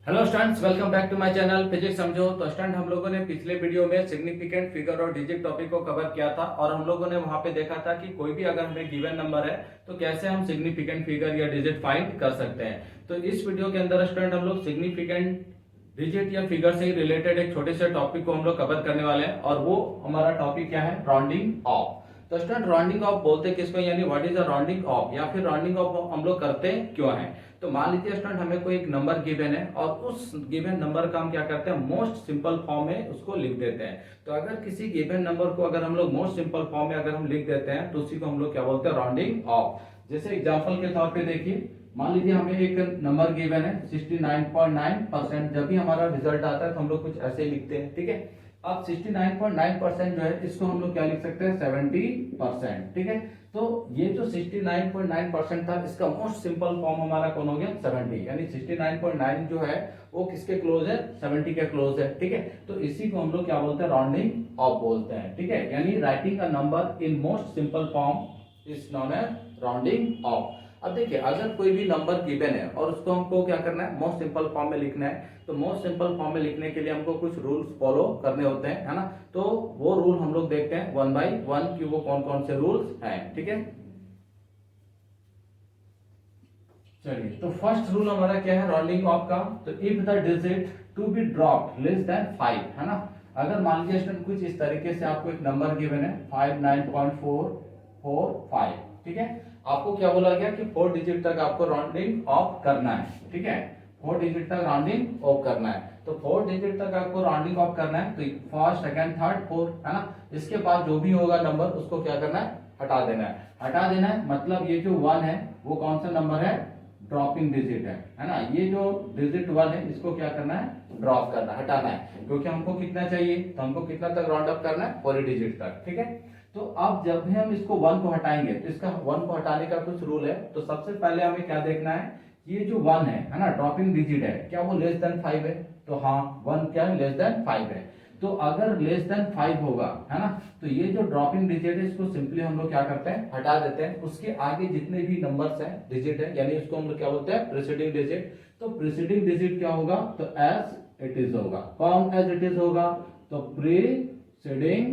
Hello students, welcome back to my channel physics समझो। तो student, हम लोगों ने पिछले वीडियो में सिग्निफिकेंट फिगर और डिजिट टॉपिक को कवर किया था और हम लोगों ने वहां पे देखा था कि कोई भी अगर हमें गिवन नंबर है तो कैसे हम सिग्निफिकेंट फिगर या डिजिट फाइंड कर सकते हैं। तो इस वीडियो के अंदर स्टूडेंट हम लोग सिग्निफिकेंट डिजिट या फिगर से रिलेटेड एक छोटे से टॉपिक को हम लोग कवर करने वाले हैं और वो हमारा टॉपिक क्या है, राउंडिंग ऑफ। तो स्टूडेंट, राउंडिंग ऑफ बोलते हैं किसको, यानी what is the rounding off, या फिर राउंडिंग ऑफ हम लोग करते क्यों हैं। तो मान लीजिए स्टूडेंट, हमें कोई एक नंबर गिवन है और उस गिवन नंबर का हम क्या करते हैं, मोस्ट सिंपल फॉर्म में उसको लिख देते हैं। तो अगर किसी गिवन नंबर को अगर हम लोग मोस्ट सिंपल फॉर्म में अगर हम लिख देते हैं तो उसी को हम लोग क्या बोलते हैं, राउंडिंग ऑफ। जैसे एग्जांपल के तौर पे देखिए, मान लीजिए हमें एक नंबर गिवन है 69.9%। जब भी हमारा रिजल्ट आता है तो हम लोग कुछ ऐसे ही लिखते हैं, ठीक है। अब 69.9% जो है इसको हम लोग क्या लिख सकते हैं, 70%, ठीक है। तो ये जो 69.9% था इसका मोस्ट सिंपल फॉर्म हमारा कौन हो गया, 70, यानी 69.9 जो है वो किसके क्लोज है, 70 के क्लोज है, ठीक है। तो इसी को हम लोग क्या बोलते हैं, राउंडिंग ऑफ बोलते हैं, ठीक है। यानी writing a number in most simple form is known as rounding off. अब देखिए, अगर कोई भी नंबर गिवन है और उसको हमको क्या करना है, मोस्ट सिंपल फॉर्म में लिखना है, तो मोस्ट सिंपल फॉर्म में लिखने के लिए हमको कुछ रूल्स फॉलो करने होते हैं, है ना। तो वो रूल हम लोग देखते हैं वन बाय वन कि वो कौन कौन से रूल्स हैं, ठीक है। चलिए, तो फर्स्ट रूल हमारा क्या है राउंडिंग ऑफ का, तो if the digit to be dropped less than 5, है ना। अगर मान लीजिए स्टूडेंट कुछ इस तरीके से आपको एक नंबर गिवन है 59.445, ठीक है। आपको क्या बोला गया कि 4 डिजिट तक आपको राउंडिंग ऑफ करना है, ठीक है। 4 डिजिट तक राउंडिंग ऑफ करना है, तो 4 डिजिट तक आपको राउंडिंग ऑफ करना है। तो फर्स्ट, सेकंड, थर्ड, फोर्थ, है ना। इसके बाद जो भी होगा नंबर उसको क्या करना है, हटा देना है। हटा देना है मतलब ये जो 1 है वो कौन सा नंबर है, ड्रॉपिंग डिजिट है ना। ये जो डिजिट 1 है इसको क्या करना है, ड्रॉप करना, हटाना है, क्योंकि हमको कितना चाहिए, तो हमको कितना तक राउंड अप करना है, 4 डिजिट तक, ठीक है। तो अब जब भी हम इसको 1 को हटाएंगे तो इसका 1 को हटाने का कुछ रूल है। तो सबसे पहले हमें क्या देखना है, ये जो 1 है ना, ड्रॉपिंग डिजिट है, क्या वो लेस देन 5 है। तो हाँ, 1 क्या है, लेस देन 5 है। तो अगर लेस देन 5 होगा, है ना, तो ये जो ड्रॉपिंग डिजिट है इसको सिंपली हम लोग क्या करते हैं, हटा देते हैं। उसके आगे जितने भी नंबर्स हैं, डिजिट है, यानी उसको हम लोग क्या बोलते हैं, प्रीसीडिंग डिजिट। तो प्रीसीडिंग डिजिट क्या होगा, तो एज इट इज होगा। कौन एज इट इज होगा, तो प्रीसीडिंग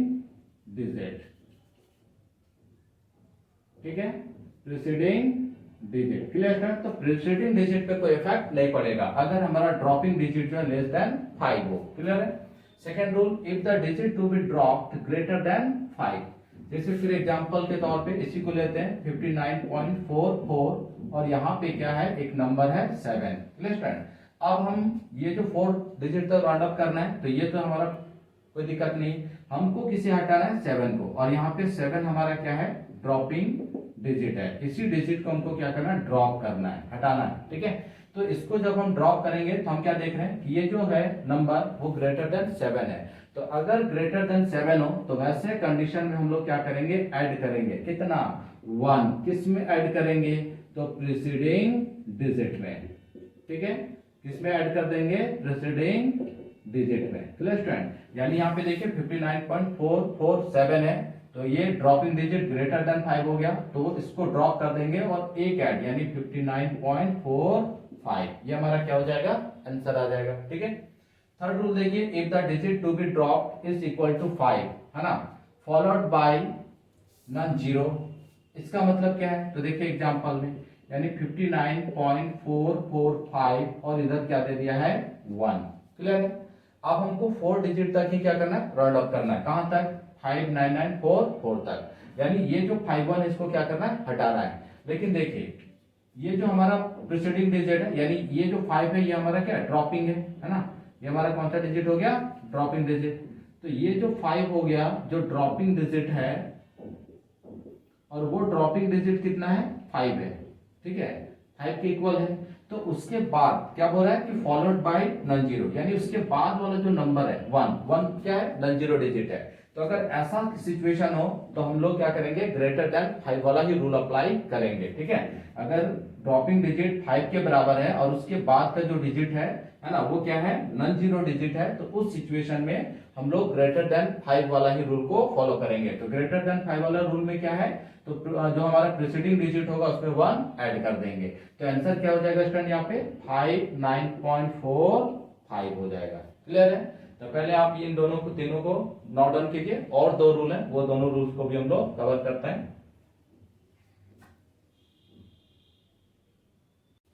डिजिट, ठीक है, प्रीसीडिंग डिजिट। क्लियर है। तो प्रीसीडिंग डिजिट पे कोई इफेक्ट नहीं पड़ेगा अगर हमारा ड्रॉपिंग डिजिट जो है लेस देन 5 हो। क्लियर है। Second rule, if the digit to be dropped greater than 5। जैसे फिर एग्जांपल के तौर पे इसी को लेते हैं 59.44 और यहाँ पे क्या है, एक नंबर है 7। क्लियर। अब हम ये जो 4 डिजिट तक राउंड अप करना है, तो ये तो हमारा कोई दिक्कत नहीं, हमको किसे हटाना है, 7 को। और यहाँ पे 7 हमारा क्या है, ड्रॉपिंग डिजिट है। इसी डिजिट को हमको क्या करना है, ड्रॉप करना है, हटाना है, ठीक है। तो इसको जब हम ड्रॉप करेंगे तो हम क्या देख रहे हैं कि ये जो है नंबर वो ग्रेटर देन 7 है। तो अगर ग्रेटर देन 7 हो तो वैसे कंडीशन में हम लोग क्या करेंगे, ऐड करेंगे, कितना, 1। किस में ऐड करेंगे, तो प्रीसीडिंग डिजिट में, ठीक है। किस में ऐड कर देंगे, प्रीसीडिंग डिजिट में। Clear student. यानी यहाँ पे देखिए 59.447 है, तो ये ड्रॉपिंग डिजिट ग्रेटर देन 5 हो गया, तो इसको ड्रॉप कर देंगे और एक ऐड, यानी 59.45, ये हमारा क्या हो जाएगा, आंसर आ जाएगा, ठीक है। थर्ड रूल देखिए, if the digit to be dropped is equal to 5, है ना, फॉलोड बाय नॉन जीरो। इसका मतलब क्या है, तो देखिए एग्जांपल में, यानी 59.445 और इधर क्या दे दिया है, 1। क्लियर है। अब हमको 4 डिजिट तक ही क्या करना है, राउंड अप करना है, कहां तक, 59944 तक। यानी ये जो 51 इसको क्या करना है, हटाना है। लेकिन देखिए ये जो हमारा प्रीसीडिंग डिजिट है, यानी ये जो 5 है ये हमारा क्या है, ड्रॉपिंग है ना। ये हमारा कौन सा डिजिट हो गया, ड्रॉपिंग डिजिट। तो ये जो 5 हो गया जो ड्रॉपिंग डिजिट है, और वो ड्रॉपिंग डिजिट कितना है, 5 है, ठीक है, 5 के इक्वल है। तो उसके बाद क्या बोल रहा है कि फॉलोड बाय नॉन जीरो, यानी उसके बाद वाला जो नंबर है 1 क्या है, नॉन जीरो डिजिट है। तो अगर ऐसा सिचुएशन हो तो हम लोग क्या करेंगे, ग्रेटर देन 5 वाला ही रूल अप्लाई करेंगे। ठीक है, अगर ड्रॉपिंग डिजिट 5 के बराबर है और उसके बाद का जो डिजिट है ना, वो क्या है, नॉन जीरो डिजिट है, तो उस सिचुएशन में हम लोग ग्रेटर देन 5 वाला ही रूल को फॉलो करेंगे। तो ग्रेटर देन 5 वाला रूल में क्या है, तो जो हमारा प्रीसीडिंग डिजिट होगा उसमें 1 ऐड कर देंगे। तो आंसर क्या हो जाएगा स्टूडेंट, यहाँ पे 59.45 हो जाएगा। क्लियर है? तो पहले आप इन दोनों को, तीनों को नोट डाउन कीजिए, और दो रूल हैं, वो दोनों रूल्स को भी हम लोग कवर करते हैं।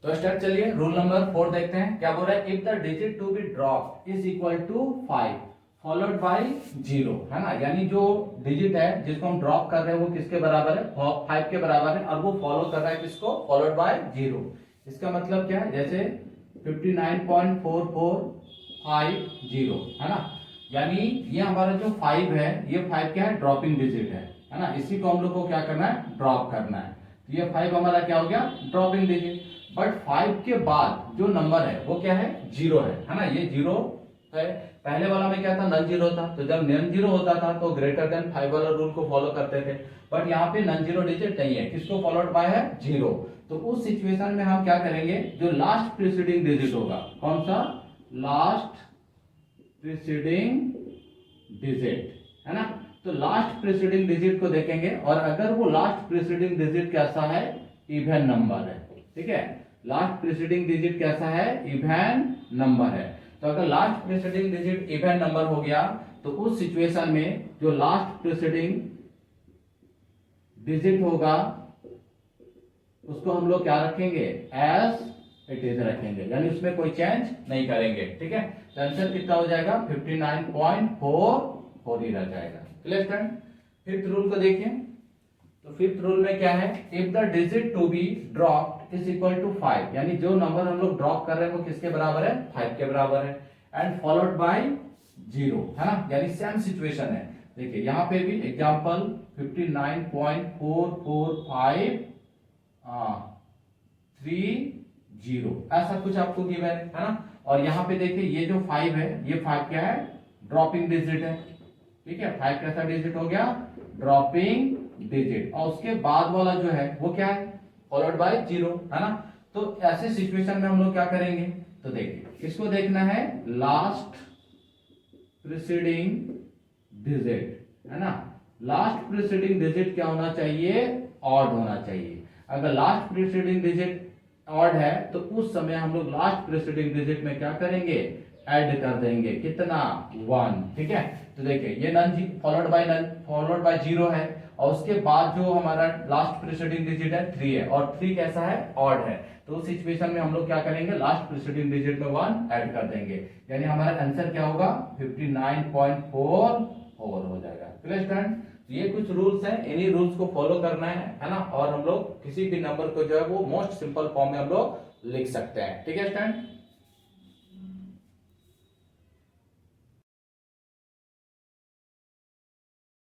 तो स्टार्ट, चलिए रूल नंबर 4 देखते हैं क्या बोल रहा है। If the digit to be drop is equal to 5 followed by 0, है ना, यानी जो डिजिट है जिसको हम ड्रॉप कर रहे हैं वो किसके बराबर है, 5 के बराबर है, और वो फॉलो कर रहा है किसको, फॉलोड बाय 0। इसका मतलब क्या है, जैसे 59.4450, है ना, यानी ये हमारा जो 5 है, ये 5 क्या है, ड्रॉपिंग डिजिट है ना, इसी को हम लोग को क्या करना है, ड्रॉप करना है। तो ये 5 हमारा क्या हो गया, ड्रॉपिंग डिजिट। बट 5 के बाद जो नंबर है वो क्या है, 0 है ना, ये 0 है। पहले वाला में क्या था, नॉन जीरो था, तो जब नॉन जीरो होता था तो ग्रेटर देन 5 वाला रूल को फॉलो करते थे। बट यहाँ पे नॉन जीरो डिजिट नहीं है, किसको फॉलोड बाय है, 0। तो उस सिचुएशन में हम क्या करेंगे, जो लास्ट प्रीसीडिंग डिजिट होगा, कौन सा, लास्ट प्रीसीडिंग डिजिट, है ना, तो लास्ट प्रीसीडिंग डिजिट को देखेंगे, और अगर वो लास्ट प्रीसीडिंग डिजिट कैसा है, इवन नंबर है। ठीक है, लास्ट प्रीसीडिंग डिजिट कैसा है, इवन नंबर है। तो अगर last preceding digit even number हो गया तो उस सिचुएशन में जो लास्ट प्रीसीडिंग डिजिट होगा उसको हम लोग क्या रखेंगे, एज इट इज रखेंगे, यानी उसमें कोई चेंज नहीं करेंगे। ठीक है, तो आंसर कितना हो जाएगा, 59.44 ही रह जाएगा। Clear student? फिफ्थ रूल को देखिए, तो फिफ्थ रूल में क्या है, if the digit to be dropped is equal to 5, यानी जो नंबर हम लोग ड्रॉप कर रहे हैं वो किसके बराबर है, 5 के बराबर है, एंड फॉलोड बाय 0, है ना, यानी सेम सिचुएशन है। देखिए यहाँ पे भी एग्जांपल 59.44530 ऐसा कुछ आपको गिवन है ना, और यहाँ पे देखिए ये जो 5 है, ये 5 क्या है, ड्रॉपिंग डिजिट है। ठीक है, 5 कैसा डिजिट हो गया, ड्रॉपिंग डिजिट, और उसके बाद वाला जो है वो क्या है, फॉलोड बाय 0, है ना। तो ऐसे सिचुएशन में हम लोग क्या करेंगे, तो देखिए इसको देखना है लास्ट प्रीसीडिंग डिजिट, है ना, लास्ट प्रीसीडिंग डिजिट क्या होना चाहिए, ऑड होना चाहिए। अगर लास्ट प्रीसीडिंग डिजिट ऑड है तो उस समय हम लोग लास्ट प्रीसीडिंग डिजिट में क्या करेंगे, ऐड कर देंगे, कितना, 1। ठीक है, तो देखिए ये नन फॉलोड बाय 0 है, और उसके बाद जो हमारा लास्ट प्रीसीडिंग डिजिट है 3 है, और 3 कैसा है, ऑड है। तो उस सिचुएशन में हम लोग क्या करेंगे, लास्ट प्रीसीडिंग डिजिट में 1 ऐड कर देंगे, यानी हमारा आंसर क्या होगा, 59.44 हो जाएगा। Clear student? ये कुछ रूल्स हैं, इन्हीं रूल्स को फॉलो करना है ना, और हम लोग किसी भी नंबर को जो है वो मोस्ट सिंपल फॉर्म में हम लोग लिख सकते हैं। ठीक है स्टूडेंट?